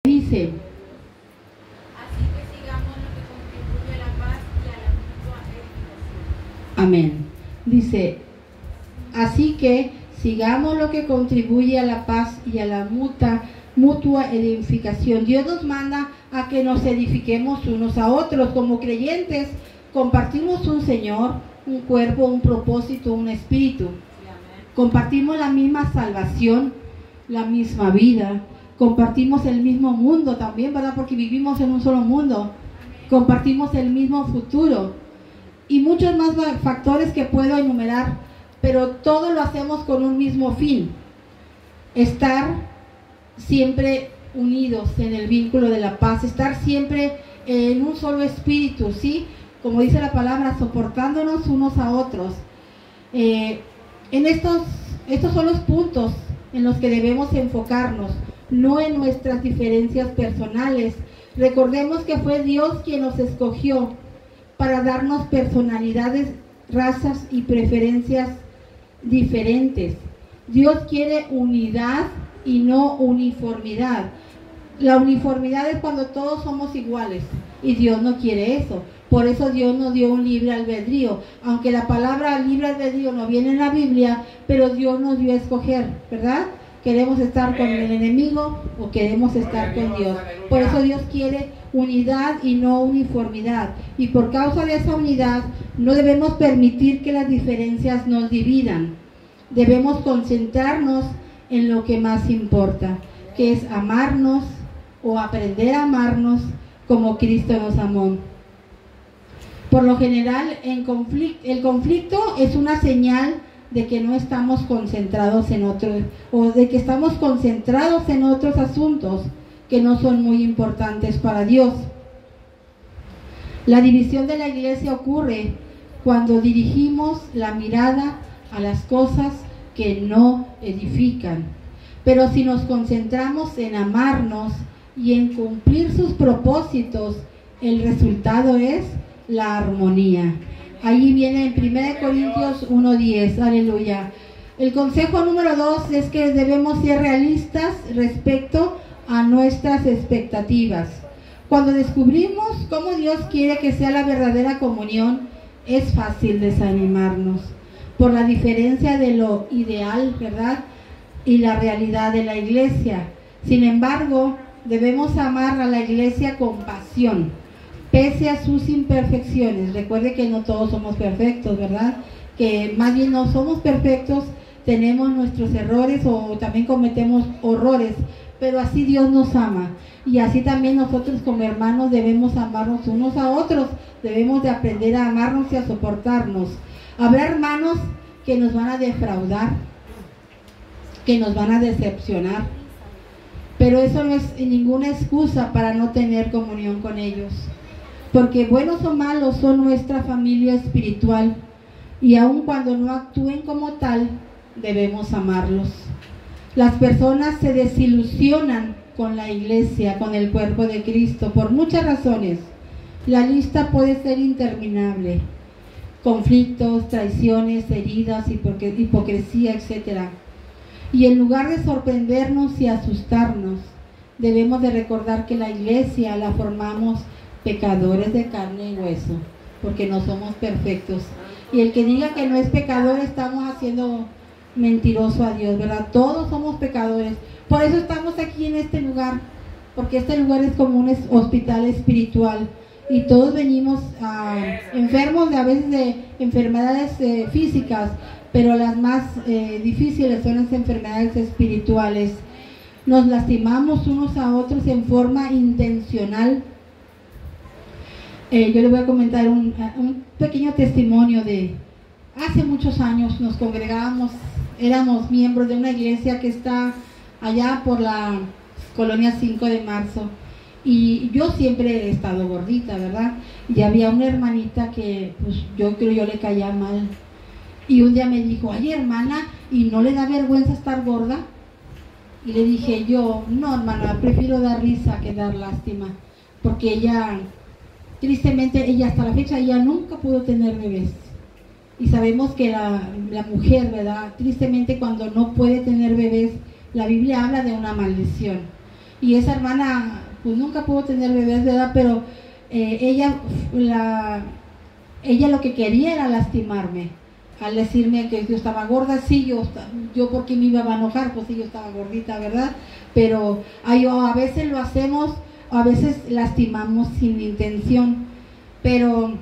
Dice, así que sigamos lo que contribuye a la paz y a la mutua edificación. amén. Dice, así que sigamos lo que contribuye a la paz y a la mutua edificación. Dios nos manda a que nos edifiquemos unos a otros. Como creyentes, compartimos un Señor, un cuerpo, un propósito, un espíritu. Compartimos la misma salvación, la misma vida. Compartimos el mismo mundo también, ¿verdad? Porque vivimos en un solo mundo. Compartimos el mismo futuro. Y muchos más factores que puedo enumerar, pero todo lo hacemos con un mismo fin. Estar siempre unidos en el vínculo de la paz, estar siempre en un solo espíritu, ¿sí? Como dice la palabra, soportándonos unos a otros. Estos son los puntos en los que debemos enfocarnos, no en nuestras diferencias personales. Recordemos que fue Dios quien nos escogió para darnos personalidades, razas y preferencias diferentes. Dios quiere unidad y no uniformidad. La uniformidad es cuando todos somos iguales y Dios no quiere eso. Por eso Dios nos dio un libre albedrío, aunque la palabra libre albedrío no viene en la Biblia, pero Dios nos dio a escoger, ¿verdad? ¿Queremos estar con el enemigo o queremos estar con Dios? Por eso Dios quiere unidad y no uniformidad. Y por causa de esa unidad no debemos permitir que las diferencias nos dividan. Debemos concentrarnos en lo que más importa, que es amarnos o aprender a amarnos como Cristo nos amó. Por lo general, el conflicto es una señal de que no estamos concentrados en otros, o de que estamos concentrados en otros asuntos que no son muy importantes para Dios. La división de la iglesia ocurre cuando dirigimos la mirada a las cosas que no edifican. Pero si nos concentramos en amarnos y en cumplir sus propósitos, el resultado es la armonía. Allí viene en 1 Corintios 1:10, aleluya. El consejo número 2 es que debemos ser realistas respecto a nuestras expectativas. Cuando descubrimos cómo Dios quiere que sea la verdadera comunión, es fácil desanimarnos por la diferencia de lo ideal, ¿verdad? Y la realidad de la iglesia. Sin embargo, debemos amar a la iglesia con pasión, pese a sus imperfecciones. Recuerde que no todos somos perfectos, ¿verdad? Que más bien no somos perfectos, tenemos nuestros errores o también cometemos horrores, pero así Dios nos ama. Y así también nosotros como hermanos debemos amarnos unos a otros, debemos de aprender a amarnos y a soportarnos. Habrá hermanos que nos van a defraudar, que nos van a decepcionar, pero eso no es ninguna excusa para no tener comunión con ellos. Porque buenos o malos son nuestra familia espiritual y aun cuando no actúen como tal, debemos amarlos. Las personas se desilusionan con la iglesia, con el cuerpo de Cristo, por muchas razones. La lista puede ser interminable: conflictos, traiciones, heridas, hipocresía, etc. Y en lugar de sorprendernos y asustarnos, debemos de recordar que la iglesia la formamos pecadores de carne y hueso, porque no somos perfectos. Y el que diga que no es pecador, estamos haciendo mentiroso a Dios, ¿verdad? Todos somos pecadores. Por eso estamos aquí en este lugar, porque este lugar es como un hospital espiritual y todos venimos enfermos a veces de enfermedades físicas, pero las más difíciles son las enfermedades espirituales. Nos lastimamos unos a otros en forma intencional. Yo le voy a comentar un pequeño testimonio de hace muchos años. Nos congregábamos, éramos miembros de una iglesia que está allá por la colonia 5 de marzo, y yo siempre he estado gordita, ¿verdad? Y había una hermanita que pues yo le caía mal, y un día me dijo: ay, hermana, ¿y no le da vergüenza estar gorda? Y le dije yo: no, hermana, prefiero dar risa que dar lástima, porque ella, tristemente, ella hasta la fecha, ella nunca pudo tener bebés. Y sabemos que la mujer, ¿verdad? Tristemente, cuando no puede tener bebés, la Biblia habla de una maldición. y esa hermana pues nunca pudo tener bebés de edad, pero ella lo que quería era lastimarme, al decirme que yo estaba gorda. Sí, yo porque me iba a enojar, pues sí, yo estaba gordita, ¿verdad? Pero a veces lo hacemos, a veces lastimamos sin intención, pero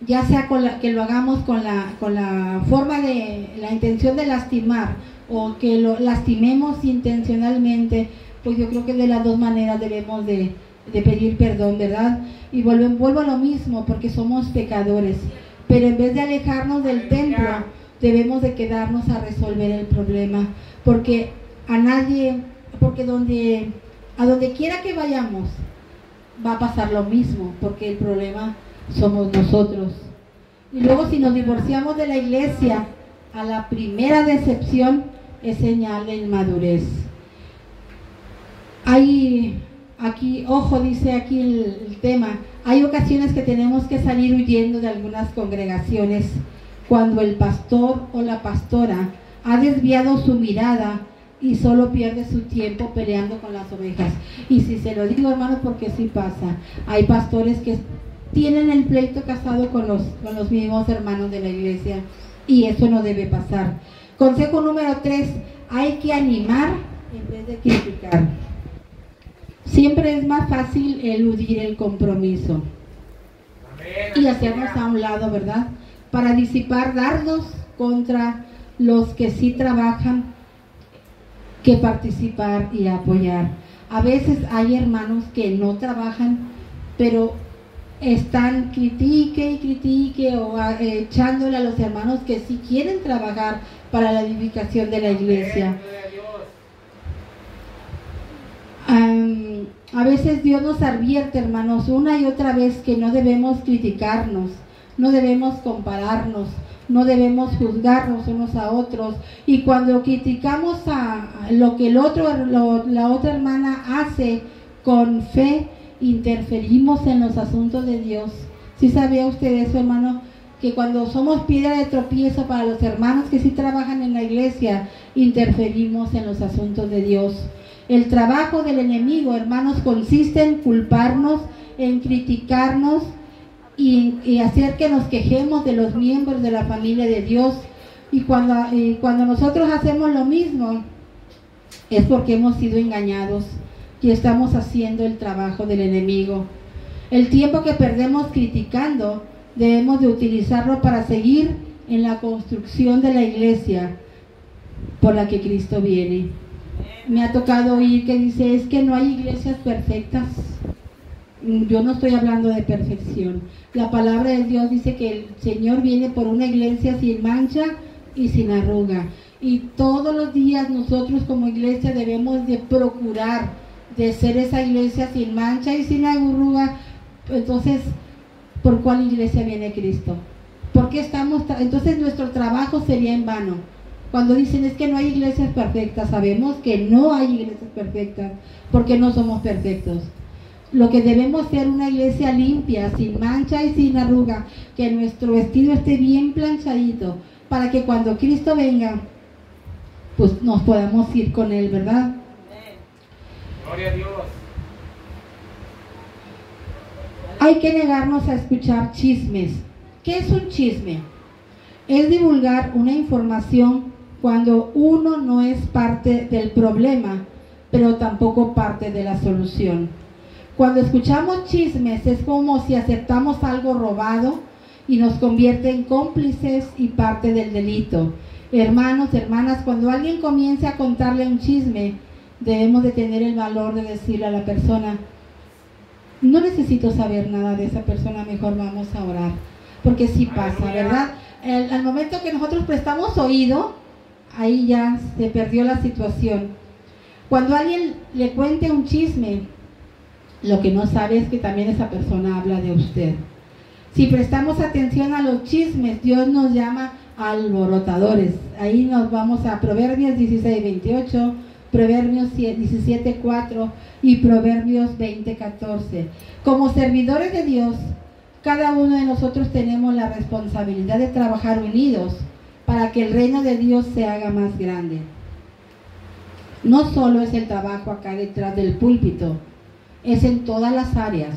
ya sea que lo hagamos con la forma de la intención de lastimar, o que lo lastimemos intencionalmente, pues yo creo que de las dos maneras debemos de pedir perdón, ¿verdad? Y vuelvo a lo mismo, porque somos pecadores, pero en vez de alejarnos del templo, debemos de quedarnos a resolver el problema, porque a donde quiera que vayamos, va a pasar lo mismo, porque el problema somos nosotros. Y luego, si nos divorciamos de la iglesia, a la primera decepción es señal de inmadurez. Dice aquí el tema, hay ocasiones que tenemos que salir huyendo de algunas congregaciones cuando el pastor o la pastora ha desviado su mirada y solo pierde su tiempo peleando con las ovejas. Y si se lo digo, hermanos, porque sí pasa, hay pastores que tienen el pleito casado con los mismos hermanos de la iglesia, y eso no debe pasar. Consejo número 3, hay que animar en vez de criticar. Siempre es más fácil eludir el compromiso y hacernos a un lado, ¿verdad? Para disipar dardos contra los que sí trabajan, que participar y apoyar. A veces hay hermanos que no trabajan, pero están critique y critique, o echándole a los hermanos que sí quieren trabajar para la edificación de la iglesia. A veces Dios nos advierte, hermanos, una y otra vez, que no debemos criticarnos, no debemos compararnos, no debemos juzgarnos unos a otros. Y cuando criticamos a lo que la otra hermana hace con fe, interferimos en los asuntos de Dios. ¿Sí sabía usted eso, hermano? Que cuando somos piedra de tropiezo para los hermanos que sí trabajan en la iglesia, interferimos en los asuntos de Dios. El trabajo del enemigo, hermanos, consiste en culparnos, en criticarnos y hacer que nos quejemos de los miembros de la familia de Dios. Y cuando nosotros hacemos lo mismo, es porque hemos sido engañados y estamos haciendo el trabajo del enemigo. El tiempo que perdemos criticando, debemos de utilizarlo para seguir en la construcción de la iglesia por la que Cristo viene. Me ha tocado oír que dice, es que no hay iglesias perfectas. Yo no estoy hablando de perfección. La palabra de Dios dice que el Señor viene por una iglesia sin mancha y sin arruga. Y todos los días nosotros como iglesia debemos de procurar de ser esa iglesia sin mancha y sin arruga. Entonces, ¿por cuál iglesia viene Cristo? ¿Por qué entonces nuestro trabajo sería en vano? Cuando dicen es que no hay iglesias perfectas, sabemos que no hay iglesias perfectas, porque no somos perfectos. Lo que debemos ser una iglesia limpia, sin mancha y sin arruga, que nuestro vestido esté bien planchadito, para que cuando Cristo venga, pues nos podamos ir con Él, ¿verdad? Gloria a Dios. Hay que negarnos a escuchar chismes. ¿Qué es un chisme? Es divulgar una información cuando uno no es parte del problema, pero tampoco parte de la solución. Cuando escuchamos chismes es como si aceptamos algo robado y nos convierte en cómplices y parte del delito. Hermanos, hermanas, cuando alguien comience a contarle un chisme, debemos de tener el valor de decirle a la persona, no necesito saber nada de esa persona, mejor vamos a orar. Porque sí pasa, ¿verdad? Al momento que nosotros prestamos oído, ahí ya se perdió la situación. Cuando alguien le cuente un chisme, lo que no sabe es que también esa persona habla de usted. Si prestamos atención a los chismes, Dios nos llama alborotadores. Ahí nos vamos a Proverbios 16:28, Proverbios 17:4 y Proverbios 20:14. Como servidores de Dios, cada uno de nosotros tenemos la responsabilidad de trabajar unidos para que el reino de Dios se haga más grande. No solo es el trabajo acá detrás del púlpito, es en todas las áreas.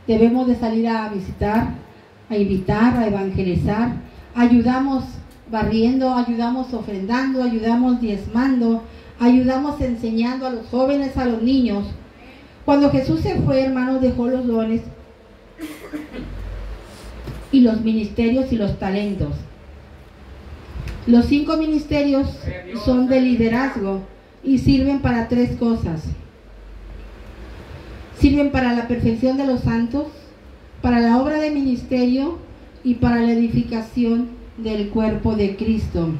Debemos de salir a visitar, a invitar, a evangelizar. Ayudamos barriendo, ayudamos ofrendando, ayudamos diezmando, ayudamos enseñando a los jóvenes, a los niños. Cuando Jesús se fue, hermanos, dejó los dones y los ministerios y los talentos. Los 5 ministerios son de liderazgo y sirven para 3 cosas. Sirven para la perfección de los santos, para la obra de ministerio y para la edificación del cuerpo de Cristo.